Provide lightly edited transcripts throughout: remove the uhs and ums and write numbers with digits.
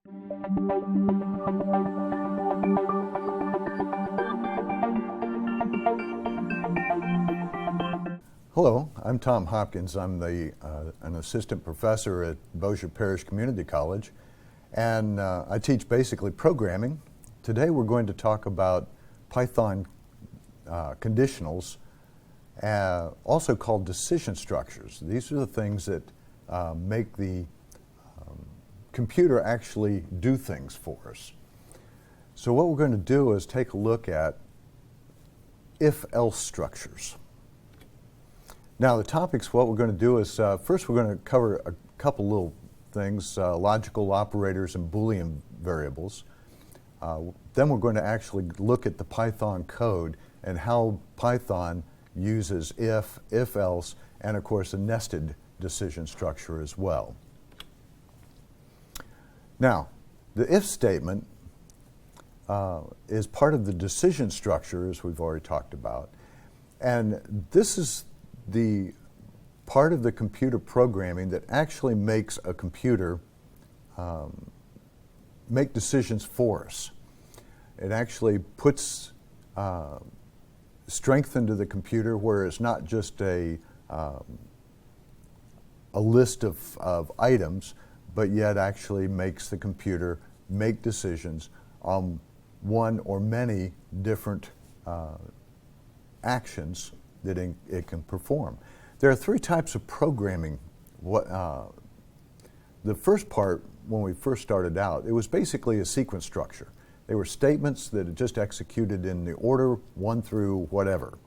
Hello, I'm Tom Hopkins. I'm an assistant professor at Bossier Parish Community College, and I teach basically programming. Today we're going to talk about Python conditionals, also called decision structures. These are the things that make the computer actually do things for us. So what we're going to do is take a look at if-else structures. Now the topics, what we're going to do is first we're going to cover a couple little things, logical operators and Boolean variables. Then we're going to actually look at the Python code and how Python uses if else, and of course a nested decision structure as well. Now, the if statement is part of the decision structure, as we've already talked about, and this is the part of the computer programming that actually makes a computer make decisions for us. It actually puts strength into the computer where it's not just a list of items, but yet actually makes the computer make decisions on one or many different actions that it can perform. There are three types of programming. The first part, when we first started out, it was basically a sequence structure. They were statements that it just executed in the order 1 through whatever.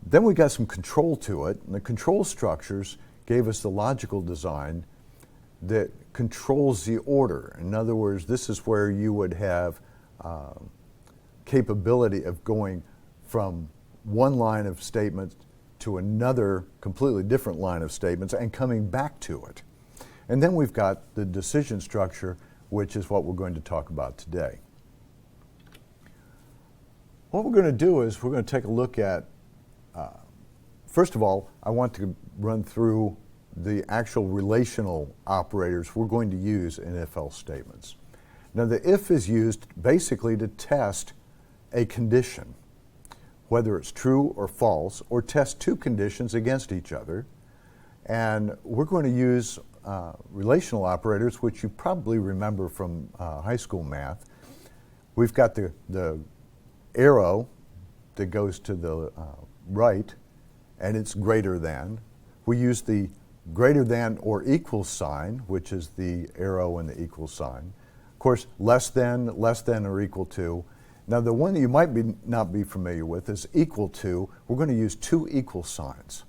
Then we got some control to it, and the control structures gave us the logical design that controls the order. In other words, this is where you would have capability of going from one line of statements to another completely different line of statements and coming back to it. And then we've got the decision structure, which is what we're going to talk about today. What we're going to do is we're going to take a look at, first of all, I want to run through the actual relational operators we're going to use in if-else statements. Now the if is used basically to test a condition, whether it's true or false, or test two conditions against each other. And we're going to use relational operators, which you probably remember from high school math. We've got the arrow that goes to the right, and it's greater than. We use the greater than or equal sign, which is the arrow and the equal sign. Of course, less than or equal to. Now the one that you might not be familiar with is equal to. We're going to use two equal signs.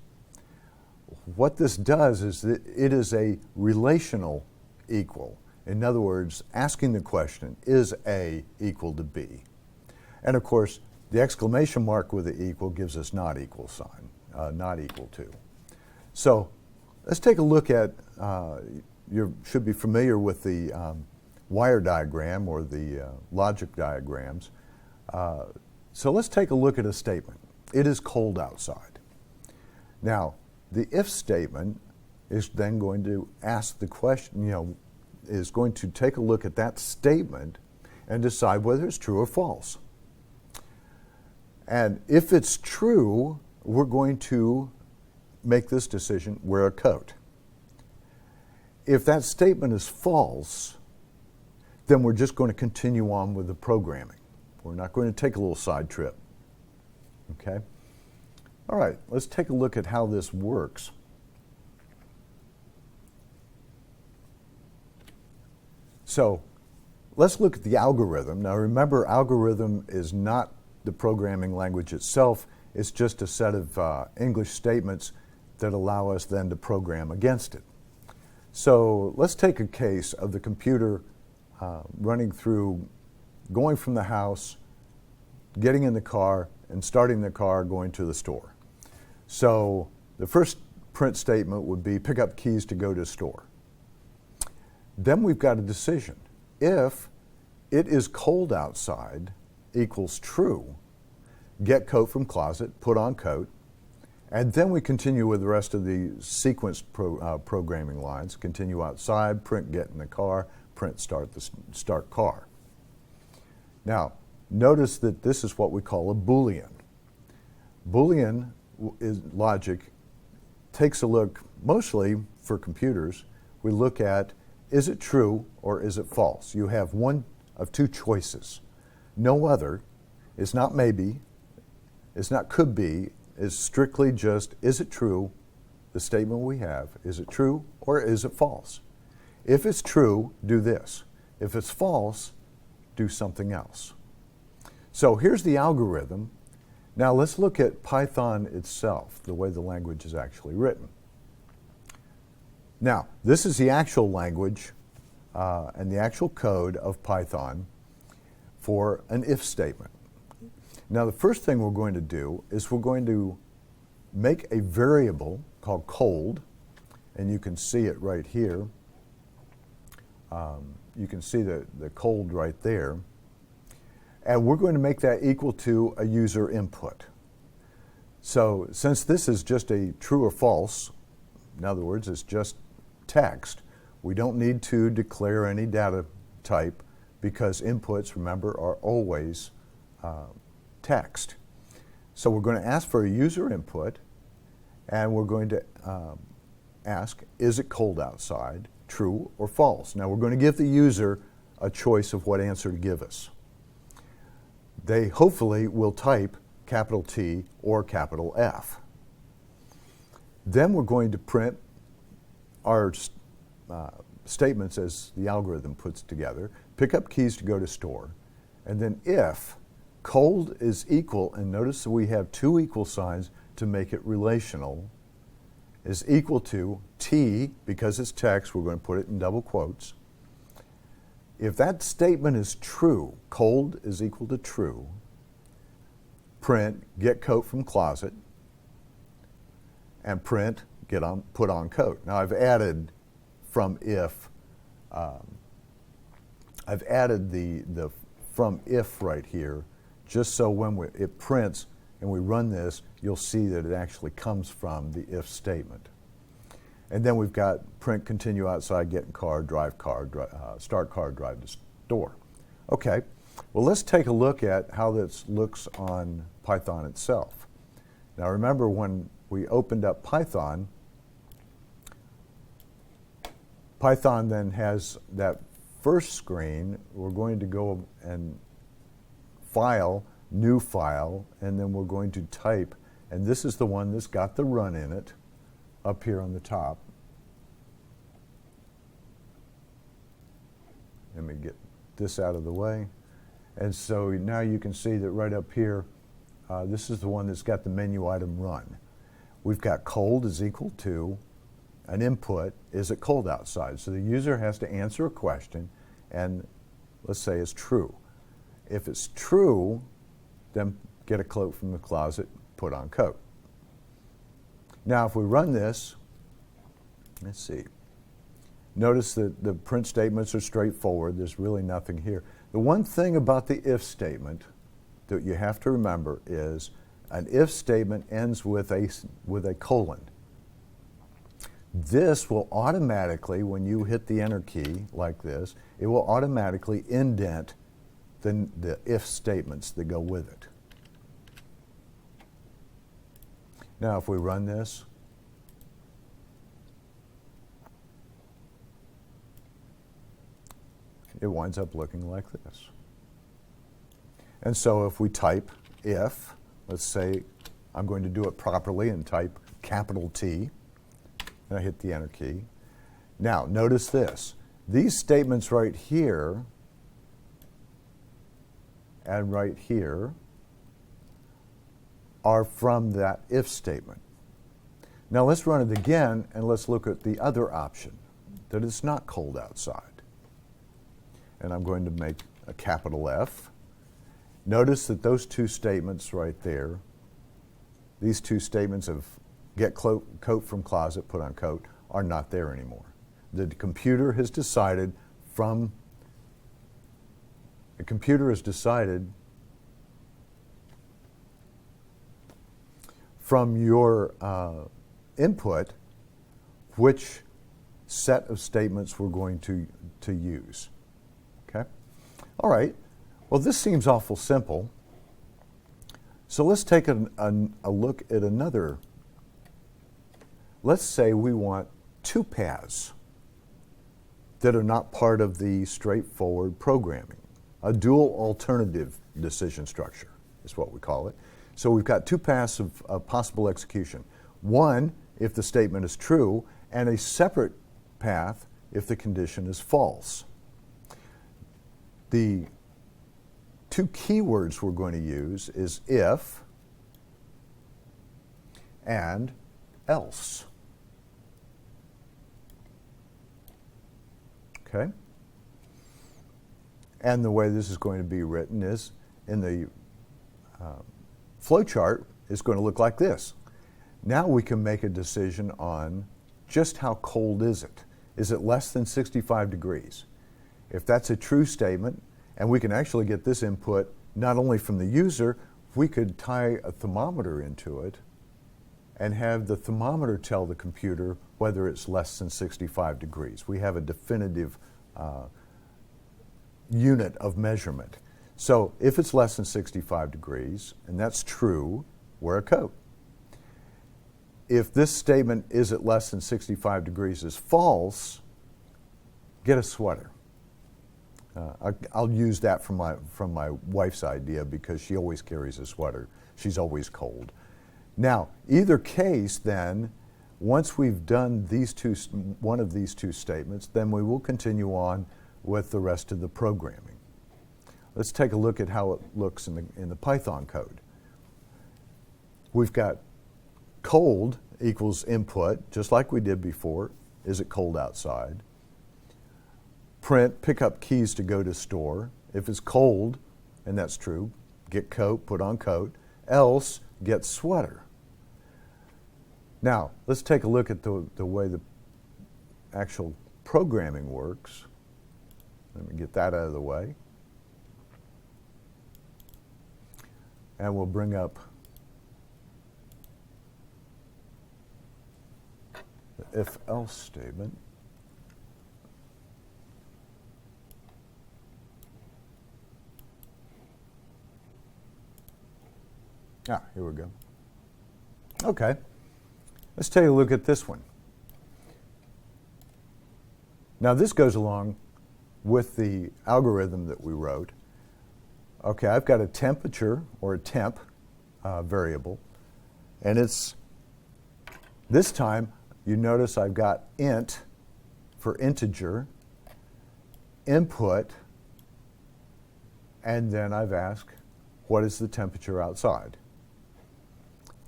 What this does is that it is a relational equal. In other words, asking the question, is A equal to B? And of course, the exclamation mark with the equal gives us not equal sign, not equal to. So let's take a look at, you should be familiar with the wire diagram or the logic diagrams. So let's take a look at a statement. It is cold outside. Now, the if statement is then going to ask the question, is going to take a look at that statement and decide whether it's true or false. And if it's true, we're going to make this decision, wear a coat. If that statement is false, then we're just going to continue on with the programming. We're not going to take a little side trip. Okay? All right, let's take a look at how this works. So let's look at the algorithm. Now remember, algorithm is not the programming language itself. It's just a set of English statements that allow us then to program against it. So let's take a case of the computer running through, going from the house, getting in the car, and starting the car, going to the store. So the first print statement would be pick up keys to go to the store. Then we've got a decision. If it is cold outside equals true, get coat from closet, put on coat, and then we continue with the rest of the sequence programming lines. Continue outside, print get in the car, print start car. Now, notice that this is what we call a Boolean. Boolean logic takes a look, mostly for computers, we look at, is it true or is it false? You have one of two choices. No other. It's not maybe. It's not could be. It's strictly just, is it true, the statement we have, is it true or is it false? If it's true, do this. If it's false, do something else. So here's the algorithm. Now let's look at Python itself, the way the language is actually written. Now, this is the actual language and the actual code of Python for an if statement. Now, the first thing we're going to do is we're going to make a variable called cold, and you can see it right here. You can see the cold right there. And we're going to make that equal to a user input. So since this is just a true or false, in other words, it's just text, we don't need to declare any data type because inputs, remember, are always text. So we're going to ask for a user input, and we're going to ask, is it cold outside, true or false? Now we're going to give the user a choice of what answer to give us. They hopefully will type capital T or capital F. Then we're going to print our statements as the algorithm puts together, pick up keys to go to store, and then if cold is equal, and notice that we have two equal signs to make it relational, is equal to T, because it's text, we're going to put it in double quotes. If that statement is true, cold is equal to true, print get coat from closet, and print put on coat. Now I've added from if, I've added the from if right here, just so when it prints and we run this, you'll see that it actually comes from the if statement. And then we've got print continue outside, get in car, drive car, start car, drive to store. Okay, well let's take a look at how this looks on Python itself. Now remember when we opened up Python, Python then has that first screen. We're going to go and file, new file, and then we're going to type, and this is the one that's got the run in it, up here on the top. Let me get this out of the way. And so now you can see that right up here, this is the one that's got the menu item run. We've got cold is equal to an input, is it cold outside? So the user has to answer a question, and let's say it's true. If it's true, then get a coat from the closet, put on coat. Now if we run this, let's see. Notice that the print statements are straightforward. There's really nothing here. The one thing about the if statement that you have to remember is an if statement ends with a colon. This will automatically, when you hit the enter key like this, it will automatically indent the if statements that go with it. Now if we run this, it winds up looking like this. And so if we type if, let's say I'm going to do it properly and type capital T, and I hit the enter key. Now notice this. These statements right here and right here are from that if statement. Now let's run it again and let's look at the other option, that it's not cold outside. And I'm going to make a capital F. Notice that those two statements right there, these two statements of get coat from closet, put on coat, are not there anymore. The computer has decided from your input which set of statements we're going to use. Okay? All right. Well, this seems awful simple. So let's take a look at another. Let's say we want two paths that are not part of the straightforward programming. A dual alternative decision structure is what we call it. So we've got two paths of possible execution. One, if the statement is true, and a separate path if the condition is false. The two keywords we're going to use is if and else. Okay? And the way this is going to be written is in the flow chart is going to look like this. Now we can make a decision on just how cold is it. Is it less than 65 degrees? If that's a true statement, and we can actually get this input not only from the user, we could tie a thermometer into it and have the thermometer tell the computer whether it's less than 65 degrees. We have a definitive unit of measurement. So if it's less than 65 degrees, and that's true, wear a coat. If this statement is it less than 65 degrees is false, get a sweater. I'll use that from my wife's idea because she always carries a sweater. She's always cold. Now, either case then, once we've done one of these two statements, then we will continue on with the rest of the programming. Let's take a look at how it looks in the Python code. We've got cold equals input, just like we did before. Is it cold outside? Print, pick up keys to go to store. If it's cold, and that's true, get coat, put on coat. Else, get sweater. Now, let's take a look at the way the actual programming works. Let me get that out of the way. And we'll bring up the if-else statement. Here we go. Okay, let's take a look at this one. Now this goes along with the algorithm that we wrote. Okay, I've got a temperature or a temp variable, and it's this time you notice I've got int for integer, input, and then I've asked what is the temperature outside.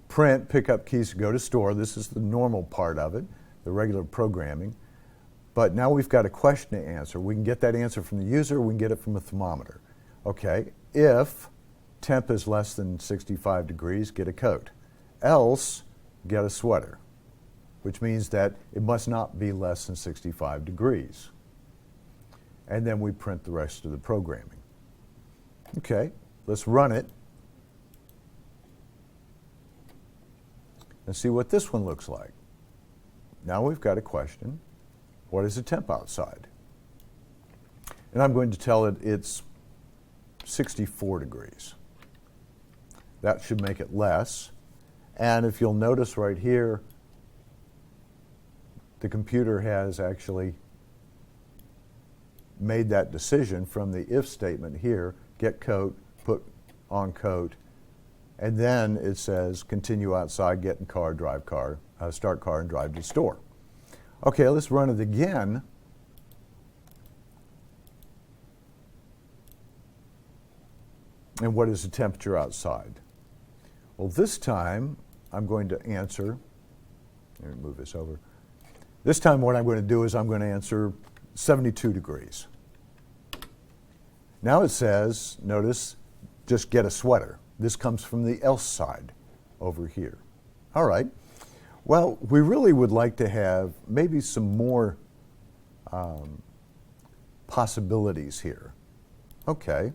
Print, pick up keys to go to store. This is the normal part of it, the regular programming. But now we've got a question to answer. We can get that answer from the user, we can get it from a thermometer. Okay, if temp is less than 65 degrees, get a coat. Else, get a sweater, which means that it must not be less than 65 degrees. And then we print the rest of the programming. Okay, let's run it and see what this one looks like. Now we've got a question. What is the temp outside? And I'm going to tell it it's 64 degrees. That should make it less. And if you'll notice right here, the computer has actually made that decision from the if statement here, get coat, put on coat, and then it says continue outside, get in car, drive car, start car and drive to store. Okay, let's run it again. And what is the temperature outside? Well, this time I'm going to answer, let me move this over. This time what I'm going to do is I'm going to answer 72 degrees. Now it says, notice, just get a sweater. This comes from the else side over here. All right. Well, we really would like to have maybe some more possibilities here. Okay.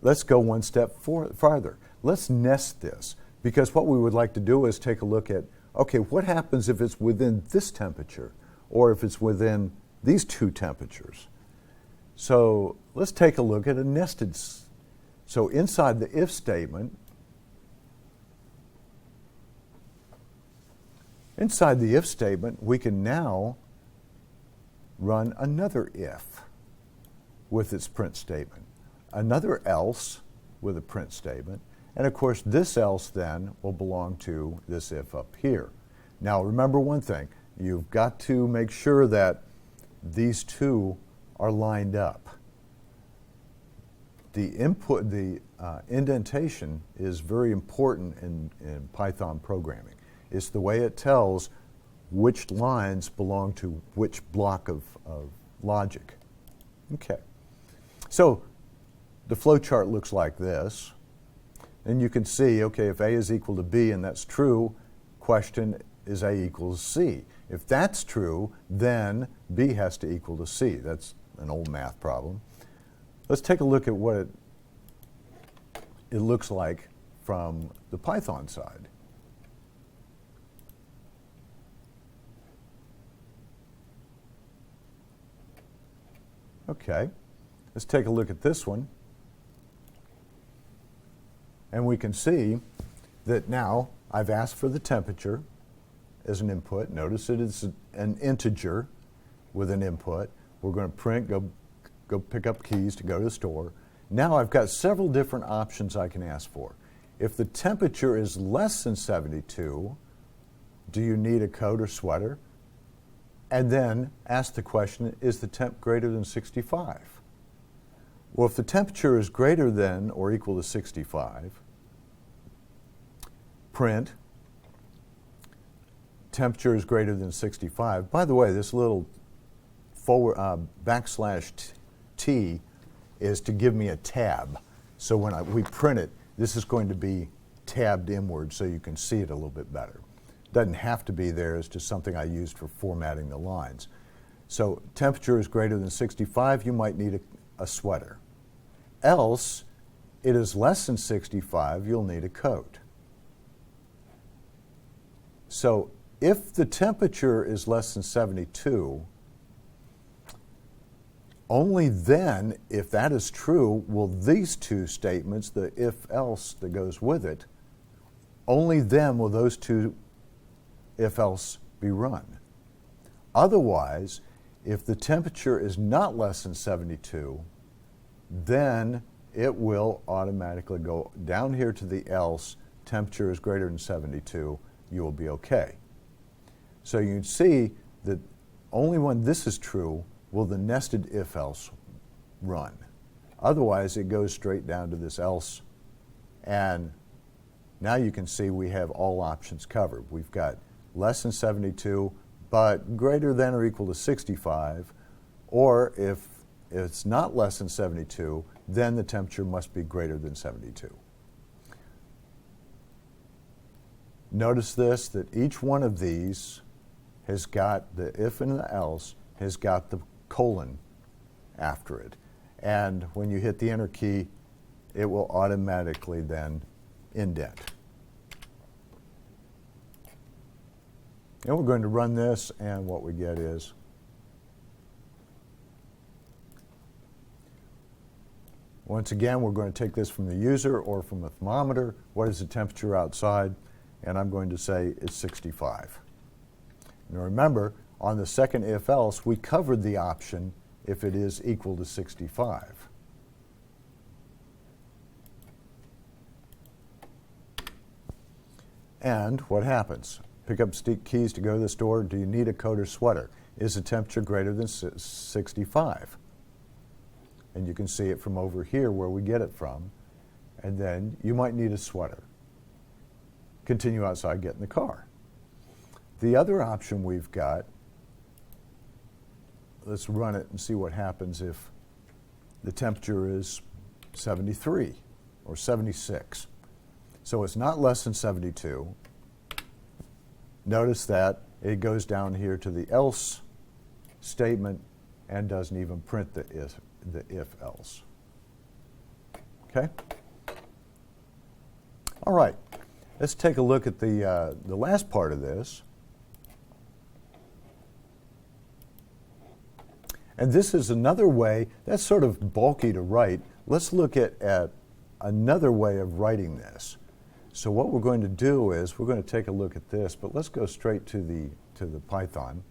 Let's go one step farther. Let's nest this, because what we would like to do is take a look at, okay, what happens if it's within this temperature or if it's within these two temperatures? So let's take a look at a nested. So inside the if statement, we can now run another if with its print statement, another else with a print statement, and of course this else then will belong to this if up here. Now remember one thing, you've got to make sure that these two are lined up. The indentation is very important in Python programming. It's the way it tells which lines belong to which block of logic. Okay, so the flow chart looks like this. And you can see, okay, if A is equal to B and that's true, question is A equals C. If that's true, then B has to equal to C. That's an old math problem. Let's take a look at what it looks like from the Python side. Okay, let's take a look at this one. And we can see that now I've asked for the temperature as an input. Notice it is an integer with an input. We're going to print, go pick up keys to go to the store. Now I've got several different options I can ask for. If the temperature is less than 72, do you need a coat or sweater? And then ask the question, is the temp greater than 65? Well, if the temperature is greater than or equal to 65, print, temperature is greater than 65. By the way, this little forward \T is to give me a tab. So when we print it, this is going to be tabbed inward so you can see it a little bit better. Doesn't have to be there, it's just something I used for formatting the lines. So temperature is greater than 65, you might need a sweater. Else, it is less than 65, you'll need a coat. So if the temperature is less than 72, only then, if that is true, will these two statements, the if-else that goes with it, only then will those two if-else be run. Otherwise, if the temperature is not less than 72, then it will automatically go down here to the else, temperature is greater than 72, you will be okay. So you can see that only when this is true will the nested if-else run. Otherwise, it goes straight down to this else, and now you can see we have all options covered. We've got less than 72, but greater than or equal to 65, or if it's not less than 72, then the temperature must be greater than 72. Notice this, that each one of these has got the if and the else, has got the colon after it. And when you hit the enter key, it will automatically then indent. And we're going to run this, and what we get is once again, we're going to take this from the user or from a thermometer. What is the temperature outside? And I'm going to say it's 65. Now remember, on the second if-else, we covered the option if it is equal to 65. And what happens? Pick up keys to go to the store. Do you need a coat or sweater? Is the temperature greater than 65? And you can see it from over here where we get it from. And then you might need a sweater. Continue outside, get in the car. The other option we've got, let's run it and see what happens if the temperature is 73 or 76. So it's not less than 72. Notice that it goes down here to the else statement and doesn't even print the if-else. Okay? All right. Let's take a look at the last part of this. And this is another way, that's sort of bulky to write. Let's look at another way of writing this. So what we're going to do is we're going to take a look at this, but let's go straight to the Python.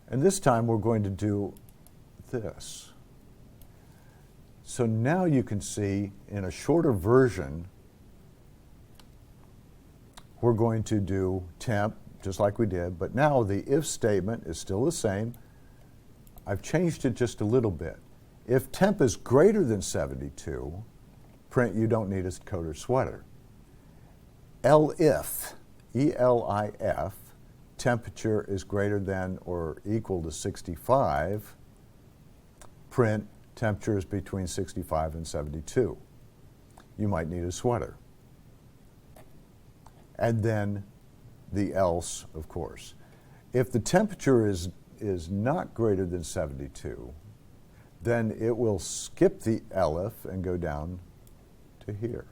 And this time we're going to do this. So now you can see in a shorter version, we're going to do temp, just like we did, but now the if statement is still the same. I've changed it just a little bit. If temp is greater than 72, print you don't need a coat or sweater. Elif, E-L-I-F, temperature is greater than or equal to 65, print temperature is between 65 and 72. You might need a sweater. And then the else, of course. If the temperature is not greater than 72, then it will skip the elif and go down to here.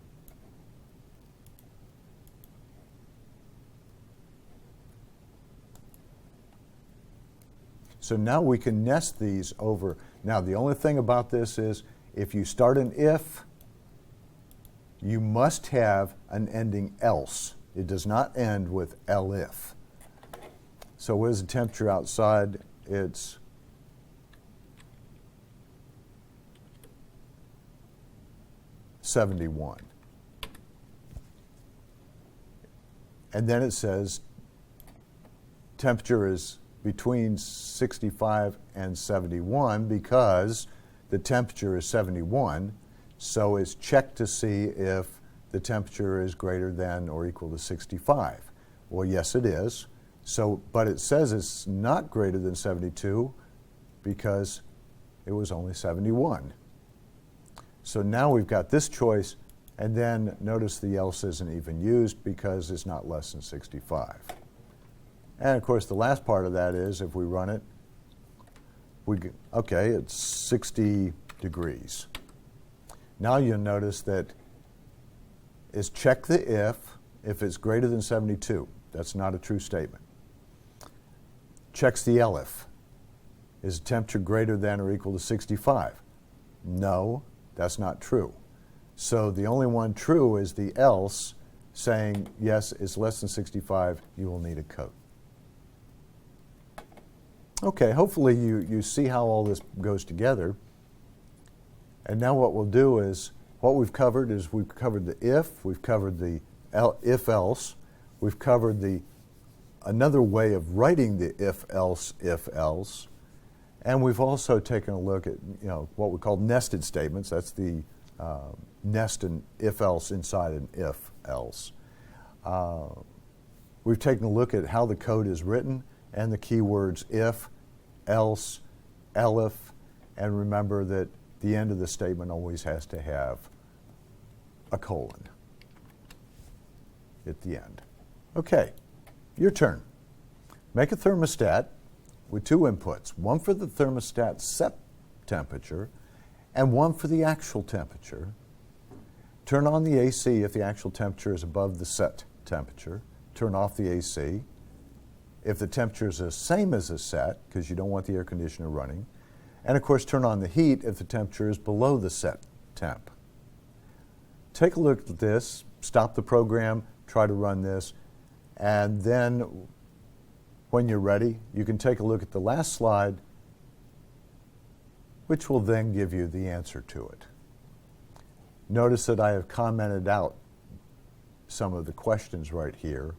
So now we can nest these over. Now the only thing about this is if you start an if, you must have an ending else. It does not end with elif. So what is the temperature outside? It's (71). And then it says temperature is between 65 and 71 because the temperature is 71. So it's checked to see if the temperature is greater than or equal to 65. Well, yes, it is. So, but it says it's not greater than 72 because it was only 71. So now we've got this choice, and then notice the else isn't even used because it's not less than 65. And of course, the last part of that is if we run it, okay, it's 60 degrees. Now you'll notice that is check the if it's greater than 72. That's not a true statement. Checks the elif. Is temperature greater than or equal to 65? No, that's not true. So the only one true is the else saying, yes, it's less than 65, you will need a coat. Okay, hopefully you see how all this goes together. And now what we'll do is, what we've covered is we've covered the if, we've covered the if-else, we've covered another way of writing the if-else, and we've also taken a look at what we call nested statements. That's the nest an if-else inside an if-else. We've taken a look at how the code is written and the keywords if, else, elif, and remember that the end of the statement always has to have a colon at the end. Okay, your turn. Make a thermostat with two inputs, one for the thermostat set temperature and one for the actual temperature. Turn on the AC if the actual temperature is above the set temperature. Turn off the AC if the temperature is the same as the set, because you don't want the air conditioner running. And of course, turn on the heat if the temperature is below the set temp. Take a look at this, stop the program, try to run this, and then when you're ready, you can take a look at the last slide, which will then give you the answer to it. Notice that I have commented out some of the questions right here,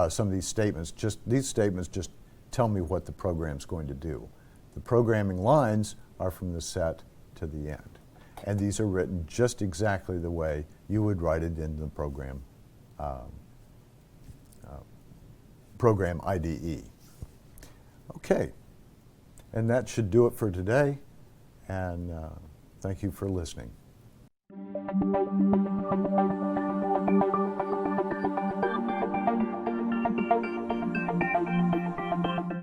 some of these statements. These statements just tell me what the program's going to do. The programming lines are from the set to the end. And these are written just exactly the way you would write it in the program IDE. Okay, and that should do it for today, and thank you for listening.